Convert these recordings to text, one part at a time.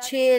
6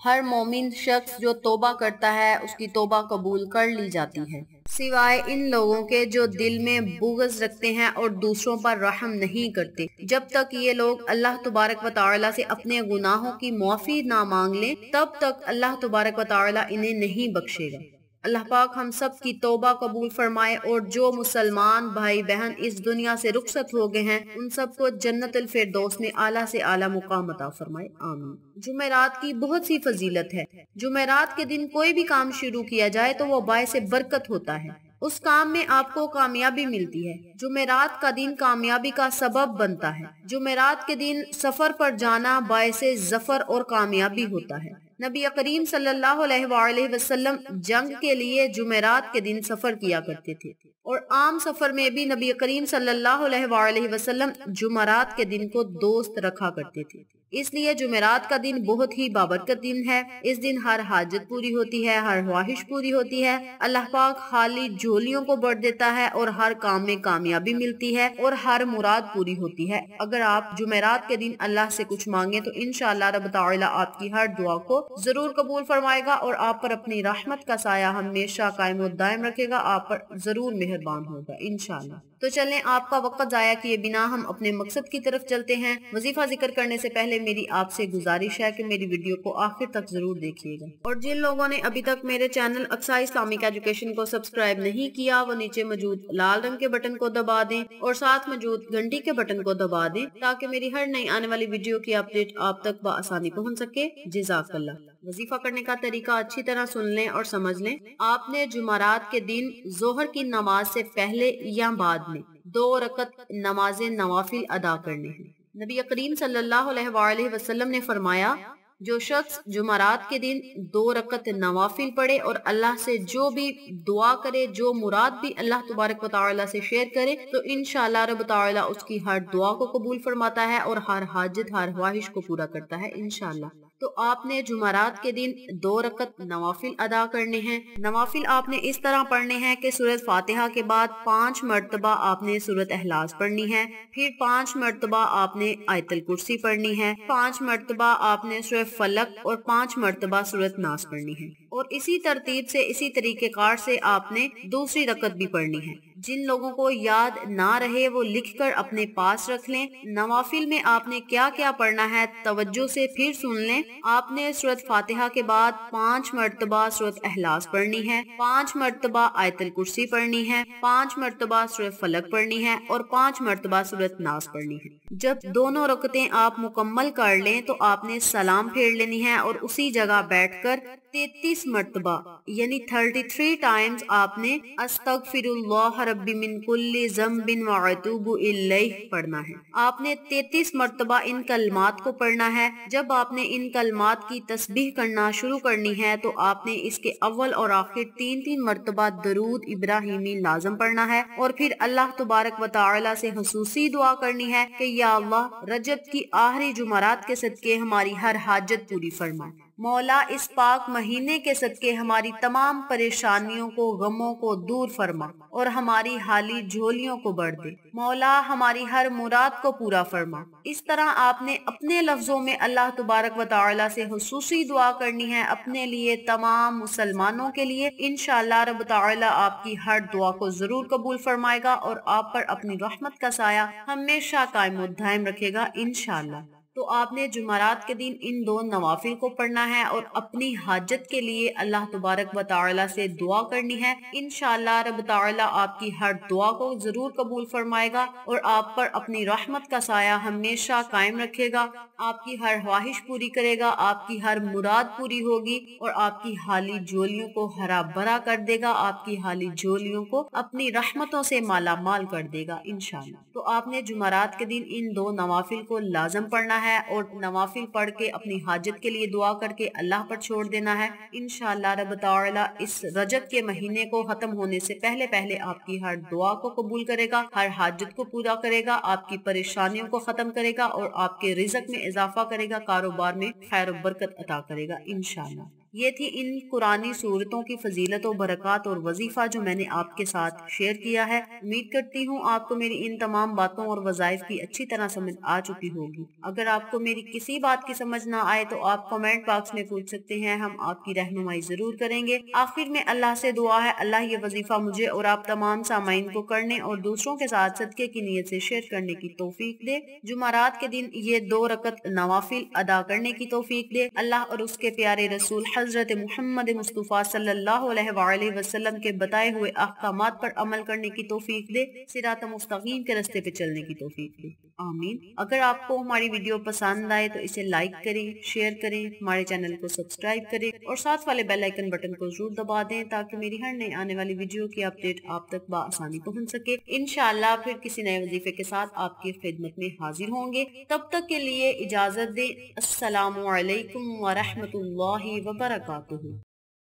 ہر مومن شخص جو توبہ کرتا ہے اس کی توبہ قبول کر لی جاتی ہے، سوائے ان لوگوں کے جو دل میں بغض رکھتے ہیں اور دوسروں پر رحم نہیں کرتے۔ جب تک یہ لوگ اللہ تبارک و تعالی سے اپنے گناہوں کی معافی نہ مانگ لیں تب تک اللہ تبارک و تعالی انہیں نہیں بخشے گا۔ اللہ پاک ہم سب کی توبہ قبول فرمائے اور جو مسلمان بھائی بہن اس دنیا سے رخصت ہو گئے ہیں ان سب کو جنت الفردوس میں اعلیٰ سے اعلیٰ مقام عطا فرمائے، آمین۔ جمعرات کی بہت سی فضیلت ہے۔ جمعرات کے دن کوئی بھی کام شروع کیا جائے تو وہ باعث برکت ہوتا ہے، اس کام میں آپ کو کامیابی ملتی ہے۔ جمعرات کا دن کامیابی کا سبب بنتا ہے۔ جمعرات کے دن سفر پر جانا باعث ظفر اور کامیابی ہوتا ہے۔ نبی کریم صلی اللہ علیہ وآلہ وسلم جنگ کے لیے جمعرات کے دن سفر کیا کرتے تھے، اور عام سفر میں بھی نبی کریم صلی اللہ علیہ وآلہ وسلم جمعرات کے دن کو دوست رکھا کرتے تھے۔ اس لیے جمعرات کا دن بہت ہی بابرکت دن ہے۔ اس دن ہر حاجت پوری ہوتی ہے، ہر خواہش پوری ہوتی ہے، اللہ پاک خالی جھولیوں کو بھر دیتا ہے اور ہر کام میں کامیابی ملتی ہے اور ہر مراد پوری ہوتی ہے۔ اگر آپ جمعرات کے دن اللہ سے کچھ مانگیں تو انشاءاللہ رب تعالی آپ کی ہر دعا کو ضرور قبول فرمائے گا اور آپ پر اپنی رحمت کا سایہ ہمیشہ قائم و دائم رکھے گا، آپ پر ضرور مہربان ہوگا انشاءاللہ۔ تو چلیں آپ کا وقت ضائع کیے بنا ہم اپنے مقصد کی طرف چلتے ہیں۔ وظیفہ ذکر کرنے سے پہلے میری آپ سے گزارش ہے کہ میری ویڈیو کو آخر تک ضرور دیکھیے گا، اور جن لوگوں نے ابھی تک میرے چینل اقصی اسلامک ایجوکیشن کو سبسکرائب نہیں کیا وہ نیچے موجود لال رنگ کے بٹن کو دبا دیں اور ساتھ موجود گھنٹی کے بٹن کو دبا دیں تاکہ میری ہر نئی آنے والی ویڈیو کی اپڈیٹ آپ تک بآسانی پہنچ سکے۔ جزاک اللہ۔ وظیفہ کرنے کا طریقہ اچھی طرح سن لیں اور سمجھ لیں۔ آپ نے جمعرات کے دن ظہر کی نماز سے پہلے یا بعد میں 2 رکعت نماز نوافل ادا کرنے ہیں۔ نبی کریم صلی اللہ علیہ وآلہ وسلم نے فرمایا، جو شخص جمعرات کے دن 2 رکعت نوافل پڑھے اور اللہ سے جو بھی دعا کرے، جو مراد بھی اللہ تبارک و تعالی سے شیئر کرے تو انشاءاللہ رب تعالی اس کی ہر دعا کو قبول فرماتا ہے اور ہر حاجت، ہر خواہش کو پورا کرتا ہے انشاءاللہ۔ تو آپ نے جمعرات کے دن 2 رکعت نوافل ادا کرنے ہیں۔ نوافل آپ نے اس طرح پڑھنے ہیں کہ سورۃ فاتحہ کے بعد 5 مرتبہ آپ نے سورۃ اخلاص پڑھنی ہے، پھر 5 مرتبہ آپ نے آیت الکرسی پڑھنی ہے، 5 مرتبہ آپ نے سورۃ فلق اور 5 مرتبہ سورۃ ناس پڑھنی ہے، اور اسی ترتیب سے اسی طریقہ کار سے آپ نے دوسری رکعت بھی پڑھنی ہے۔ جن لوگوں کو یاد نہ رہے وہ لکھ کر اپنے پاس رکھ لیں۔ نوافل میں آپ نے کیا کیا پڑھنا ہے توجہ سے پھر سن لیں۔ آپ نے سورۃ فاتحہ کے بعد 5 مرتبہ سورۃ اخلاص پڑھنی ہے، 5 مرتبہ آیت الکرسی پڑھنی ہے، 5 مرتبہ سورۃ فلق پڑھنی ہے اور 5 مرتبہ سورۃ ناس پڑھنی ہے۔ جب دونوں رکعتیں آپ مکمل کر لیں تو آپ نے سلام پھیر لینی ہے اور اسی جگہ بیٹھ کر 33 مرتبہ یعنی 33 ٹائمز آپ نے استغفر اللہ ربی من کل ذنب واتوب الیہ پڑھنا ہے۔ آپ نے 33 مرتبہ ان کلمات کو پڑھنا ہے۔ جب آپ نے ان کلمات کی تسبیح کرنا شروع کرنی ہے تو آپ نے اس کے اول اور آخر 3 مرتبہ درود ابراہیمی لازم پڑھنا ہے، اور پھر اللہ تبارک و تعالی سے خصوصی دعا کرنی ہے کہ یا اللہ رجب کی آخری جمعرات کے صدقے ہماری ہر حاجت پوری فرما۔ مولا اس پاک مہینے کے صدقے ہماری تمام پریشانیوں کو، غموں کو دور فرما اور ہماری حالی جھولیوں کو بھر دے۔ مولا ہماری ہر مراد کو پورا فرما۔ اس طرح آپ نے اپنے لفظوں میں اللہ تبارک و تعالی سے خصوصی دعا کرنی ہے، اپنے لیے، تمام مسلمانوں کے لیے۔ انشاءاللہ رب تعالی آپ کی ہر دعا کو ضرور قبول فرمائے گا اور آپ پر اپنی رحمت کا سایہ ہمیشہ قائم و دائم رکھے گا انشاءاللہ۔ تو آپ نے جمعرات کے دن ان 2 نوافل کو پڑھنا ہے اور اپنی حاجت کے لیے اللہ تبارک و تعالی سے دعا کرنی ہے۔ انشاءاللہ رب تعالی آپ کی ہر دعا کو ضرور قبول فرمائے گا اور آپ پر اپنی رحمت کا سایہ ہمیشہ قائم رکھے گا، آپ کی ہر خواہش پوری کرے گا، آپ کی ہر مراد پوری ہوگی اور آپ کی حالی جھولیوں کو ہرا بھرا کر دے گا، آپ کی حالی جھولیوں کو اپنی رحمتوں سے مالا مال کر دے گا انشاءاللہ۔ تو آپ نے جمعرات کے دن ان 2 نوافل کو لازم پڑھنا ہے اور نوافل پڑھ کے اپنی حاجت کے لیے دعا کر کے اللہ پر چھوڑ دینا ہے۔ انشاءاللہ رب تعالی اس رجب کے مہینے کو ختم ہونے سے پہلے پہلے آپ کی ہر دعا کو قبول کرے گا، ہر حاجت کو پورا کرے گا، آپ کی پریشانیوں کو ختم کرے گا اور آپ کے رزق میں اضافہ کرے گا، کاروبار میں خیر و برکت عطا کرے گا انشاءاللہ۔ یہ تھی ان قرآنی صورتوں کی فضیلت و برکات اور وظیفہ جو میں نے آپ کے ساتھ شیئر کیا ہے۔ امید کرتی ہوں آپ کو میری ان تمام باتوں اور وظائف کی اچھی طرح سمجھ آ چکی ہوگی۔ اگر آپ کو میری کسی بات کی سمجھ نہ آئے تو آپ کمنٹ باکس میں پوچھ سکتے ہیں، ہم آپ کی رہنمائی ضرور کریں گے۔ آخر میں اللہ سے دعا ہے اللہ یہ وظیفہ مجھے اور آپ تمام سامعین کو کرنے اور دوسروں کے ساتھ صدقے کی نیت سے شیئر کرنے کی توفیق دے۔ جمعرات کے دن یہ 2 رکعت نوافل ادا کرنے کی توفیق دے۔ اللہ اور اس کے پیارے رسول حضرت محمد مصطفیٰ صلی اللہ علیہ وآلہ وسلم کے بتائے ہوئے احکامات پر عمل کرنے کی توفیق دے، صراط مستقیم کے راستے پہ چلنے کی توفیق دے، آمین۔ اگر آپ کو ہماری ویڈیو پسند آئے تو اسے لائک کریں، شیئر کریں، ہمارے چینل کو سبسکرائب کریں اور ساتھ والے بیل آئیکن بٹن کو ضرور دبا دیں تاکہ میری ہر نئی آنے والی ویڈیو کی اپڈیٹ آپ تک بآسانی پہنچ سکے۔ انشاءاللہ پھر کسی نئے وظیفے کے ساتھ آپ کی خدمت میں حاضر ہوں گے، تب تک کے لیے اجازت دیں۔ السلام علیکم ورحمۃ اللہ وبرکاتہ۔